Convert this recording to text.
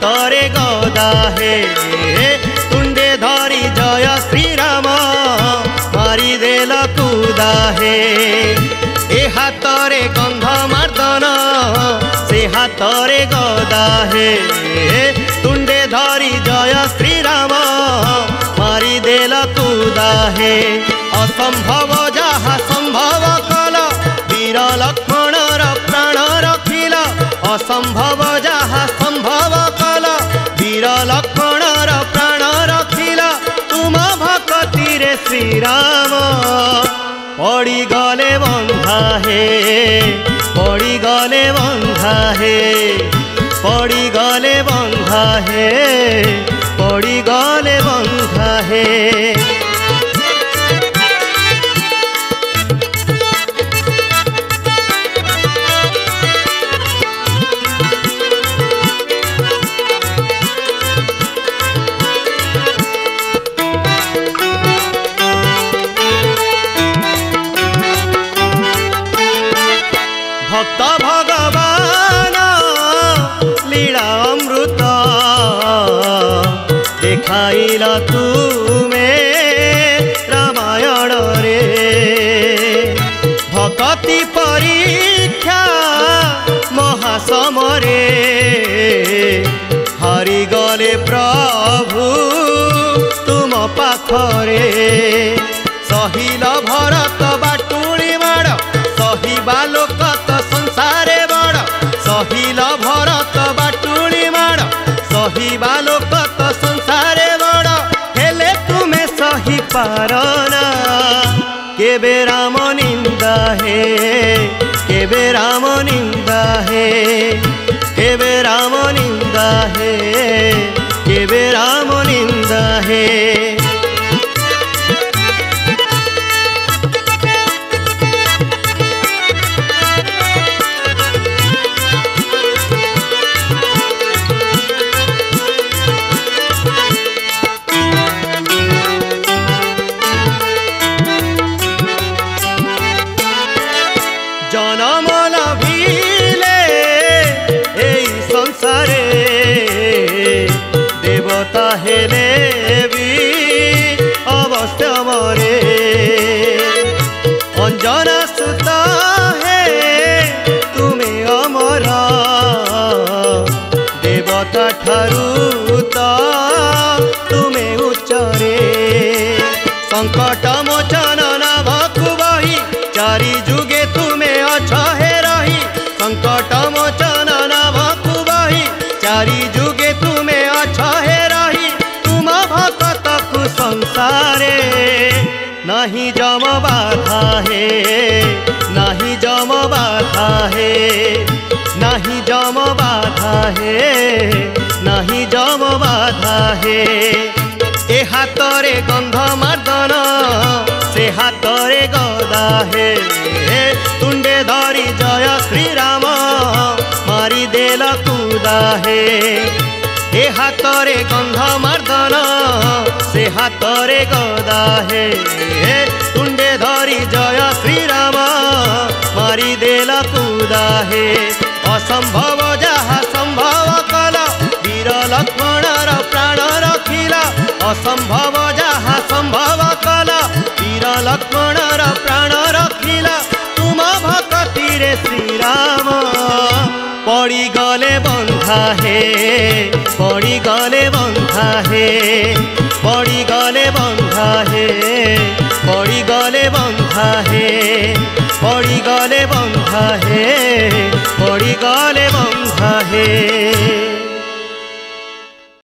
हातरे गदा हे तुंडे धरी जय श्रीराम मारिदेल कुदा हे ए हातरे गंध मार्दन से हातरे गदा हे तुंडे धरी जय श्रीराम मारिदेल कुदा हे असंभव जहा संभव कल वीर लक्ष्मणर प्राण रखिल असंभव जहा संभव कल वीर लक्ष्मणर प्राण रखिल तुम भक्ति रे श्रीराम पड़ी गले बंधा हे पड़ी गले बंधा हे पड़ी गले बंधा हे पड़ी गले बंधा हे भक्त भगवान लीला अमृत देखाइल तुमे रामायण रे भक्ति परीक्षा महासमरे हारी गले प्रभु तुम पाखरे सहिल भरत बाटुली माड़ सहिबा लोक संसारे बड़ सहिल भरत बाटुली माड़ सहिबा लोक संसारे बड़ हेले तुमे सही पारना केबे राम निंदा हे केबे राम निंदा हे केबे राम निंदा हे केबे राम निंदा हे जनम लभिले एई संसारे देवता हेले भी अवश्य मरे अंजना सुता हे तुमे अमर देवता ठारू तुमे उच्चरे संकट मोचन नाभकु बही चारि जुगे तुमे अछ हे रही संकट मोचन नाभकु बही चारि जुगे तुमे अछ हे रही तुम भक्त को संसारे नहीं जम बाधा हे नहीं जम बाधा हे नहीं जम बाधा हे नहीं जम बाधा हे ए हातरे गंध मार्दन से हातरे गदा हे तुंडे धरी जय श्रीराम मारिदेल कुदा हे ए हातरे गंध मार्दन से हातरे गदा हे तुंडे धरी जय श्रीराम मारिदेल कुदा हे असंभव जहा संभव कल वीर लक्ष्मणर प्राण रखिल असंभव जहा संभव कल वीर लक्ष्मणर प्राण रखिल तुम भक्ति रे श्रीराम पड़ी गले बंधा हे पड़ी गले बंधा हे पड़ी गले बंधा हे पड़ी गले बंधा हे पड़ी गले बंधा हे पड़ी गले बंधा हे।